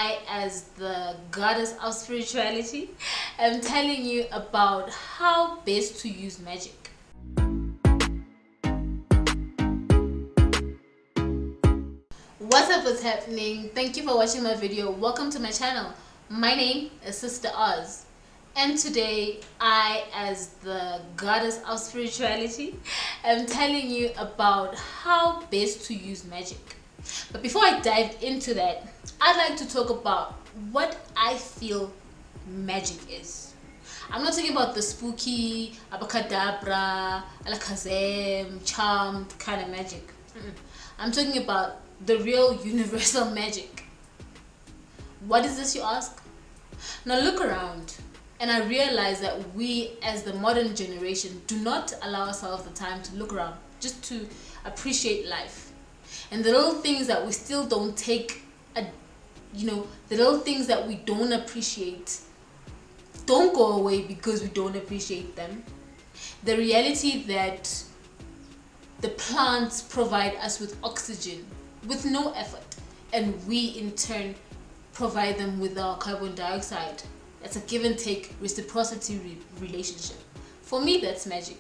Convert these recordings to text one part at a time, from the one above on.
I, as the goddess of spirituality, am telling you about how best to use magic. What's up, what's happening? Thank you for watching my video. Welcome to my channel. My name is Sister Oz, and today I, as the goddess of spirituality, am telling you about how best to use magic. But before I dive into that, I'd like to talk about what I feel magic is. I'm not talking about the spooky, abacadabra, alakazam, charmed kind of magic. I'm talking about the real universal magic. What is this, you ask? Now look around, and I realize that we as the modern generation do not allow ourselves the time to look around, just to appreciate life. And the little things that we still don't take, the little things that we don't appreciate don't go away because we don't appreciate them. The reality that the plants provide us with oxygen with no effort, and we in turn provide them with our carbon dioxide. That's a give and take reciprocity relationship. For me, that's magic.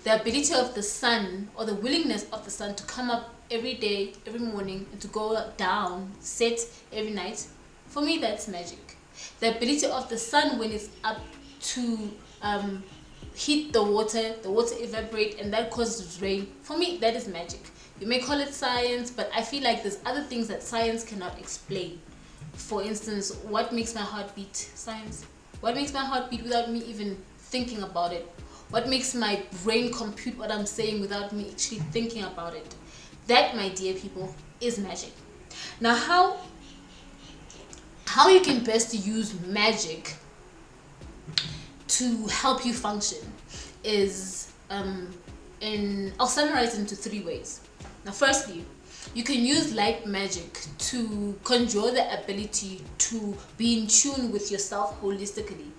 The ability of the sun, or the willingness of the sun to come up every day, every morning, and to go down, set every night. For me, that's magic. The ability of the sun when it's up to heat the water evaporate, and that causes rain. For me, that is magic. You may call it science, but I feel like there's other things that science cannot explain. For instance, what makes my heart beat? Science. What makes my heart beat without me even thinking about it? What makes my brain compute what I'm saying without me actually thinking about it? That, my dear people, is magic. Now, how you can best use magic to help you function is I'll summarize into 3 ways. Now, firstly, you can use light magic to conjure the ability to be in tune with yourself holistically.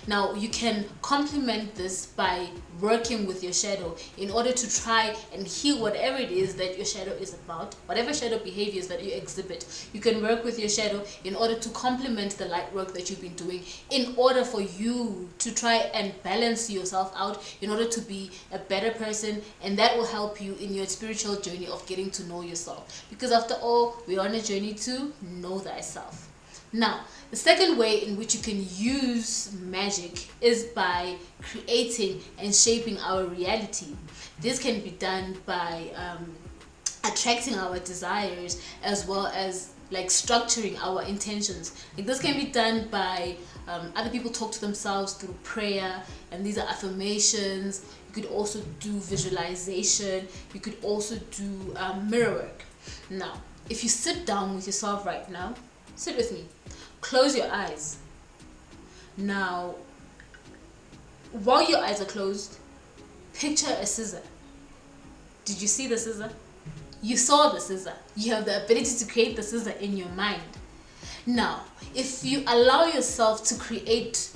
Now, you can complement this by working with your shadow in order to try and heal whatever it is that your shadow is about, whatever shadow behaviors that you exhibit. You can work with your shadow in order to complement the light work that you've been doing, in order for you to try and balance yourself out, in order to be a better person, and that will help you in your spiritual journey of getting to know yourself. Because after all, we're on a journey to know thyself. Now, the second way in which you can use magic is by creating and shaping our reality. This can be done by attracting our desires, as well as like structuring our intentions. Like, this can be done by other people talk to themselves through prayer, and these are affirmations. You could also do visualization. You could also do mirror work. Now, if you sit down with yourself right now, sit with me. Close your eyes. Now, while your eyes are closed, picture a scissor. Did you see the scissor? You saw the scissor. You have the ability to create the scissor in your mind. Now, if you allow yourself to create,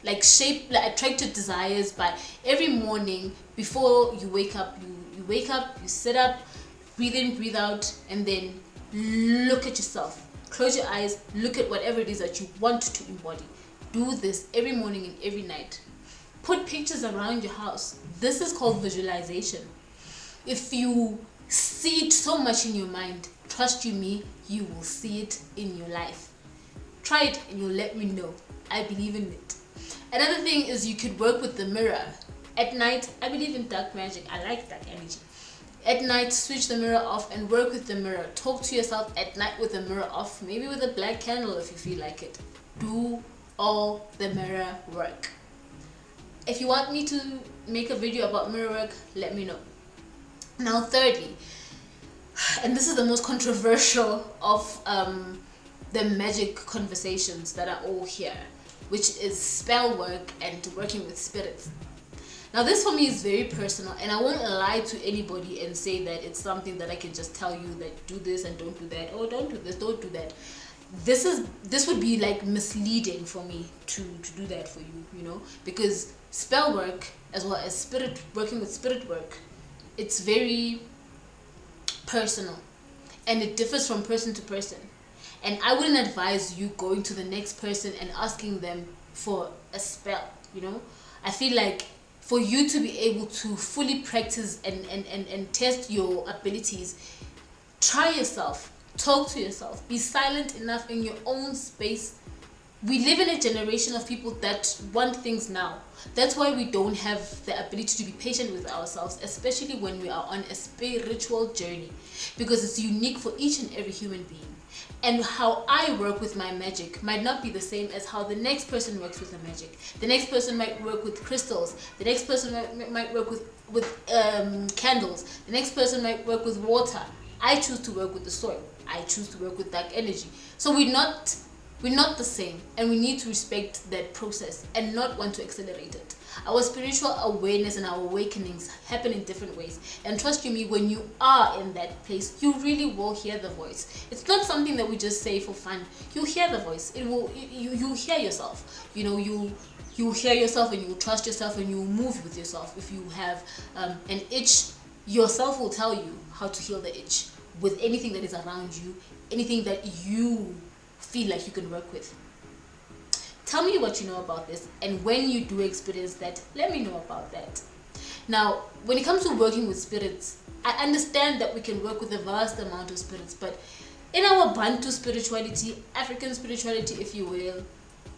attract your desires by every morning before you wake up, you sit up, breathe in, breathe out, and then look at yourself. Close your eyes, look at whatever it is that you want to embody. Do this every morning and every night. Put pictures around your house. This is called visualization. If you see it so much in your mind, trust you me, you will see it in your life. Try it and you'll let me know. I believe in it. Another thing is you could work with the mirror. At night, I believe in dark magic. I like dark energy. At night, switch the mirror off and work with the mirror. Talk to yourself at night with the mirror off, maybe with a black candle if you feel like it. Do all the mirror work. If you want me to make a video about mirror work, let me know. Now, thirdly, and this is the most controversial of the magic conversations that are all here, which is spell work and working with spirits. Now, this for me is very personal, and I won't lie to anybody and say that it's something that I can just tell you that do this and don't do that, or don't do this, don't do that. This would be like misleading for me to do that for you, because spell work as well as working with spirit work, it's very personal, and it differs from person to person. And I wouldn't advise you going to the next person and asking them for a spell, you know. I feel like for you to be able to fully practice and test your abilities, try yourself, talk to yourself, be silent enough in your own space. We live in a generation of people that want things now. That's why we don't have the ability to be patient with ourselves, especially when we are on a spiritual journey, because it's unique for each and every human being. And how I work with my magic might not be the same as how the next person works with the magic. The next person might work with crystals. The next person might work with candles. The next person might work with water. I choose to work with the soil. I choose to work with dark energy. So we're not the same, and we need to respect that process and not want to accelerate it. Our spiritual awareness and our awakenings happen in different ways, and trust you me, when you are in that place, you really will hear the voice. It's not something that we just say for fun. You hear the voice. You hear yourself. You know, you hear yourself, and you trust yourself, and you move with yourself. If you have an itch, yourself will tell you how to heal the itch with anything that is around you, anything that you feel like you can work with. Tell me what you know about this, and when you do experience that, let me know about that. Now, when it comes to working with spirits, I understand that we can work with a vast amount of spirits, but in our Bantu spirituality, African spirituality if you will,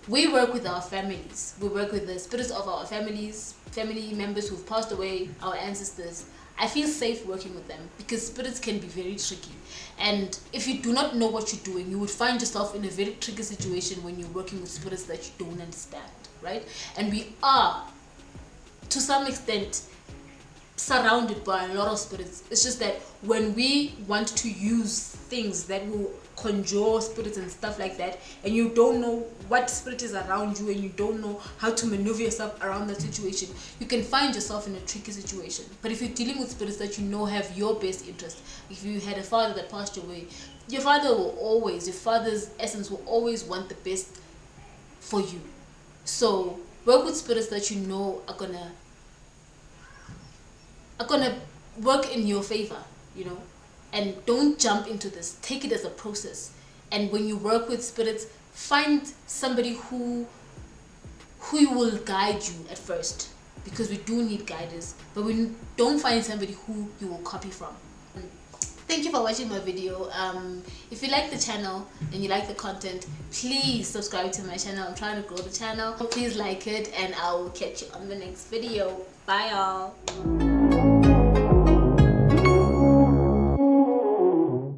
we work with our families. We work with the spirits of our families, family members who've passed away, our ancestors. I feel safe working with them because spirits can be very tricky. And if you do not know what you're doing, you would find yourself in a very tricky situation when you're working with spirits that you don't understand, right? And we are, to some extent, surrounded by a lot of spirits. It's just that when we want to use things that will conjure spirits and stuff like that, and you don't know what spirit is around you, and you don't know how to maneuver yourself around that situation, you can find yourself in a tricky situation. But if you're dealing with spirits that you know have your best interest, if you had a father that passed away, your father's essence will always want the best for you. So work with spirits that you know are gonna work in your favor, you know. And don't jump into this. Take it as a process. And when you work with spirits, find somebody who will guide you at first, because we do need guidance. But we don't find somebody who you will copy from. Thank you for watching my video. If you like the channel and you like the content, please subscribe to my channel. I'm trying to grow the channel. Please like it, and I will catch you on the next video. Bye y'all.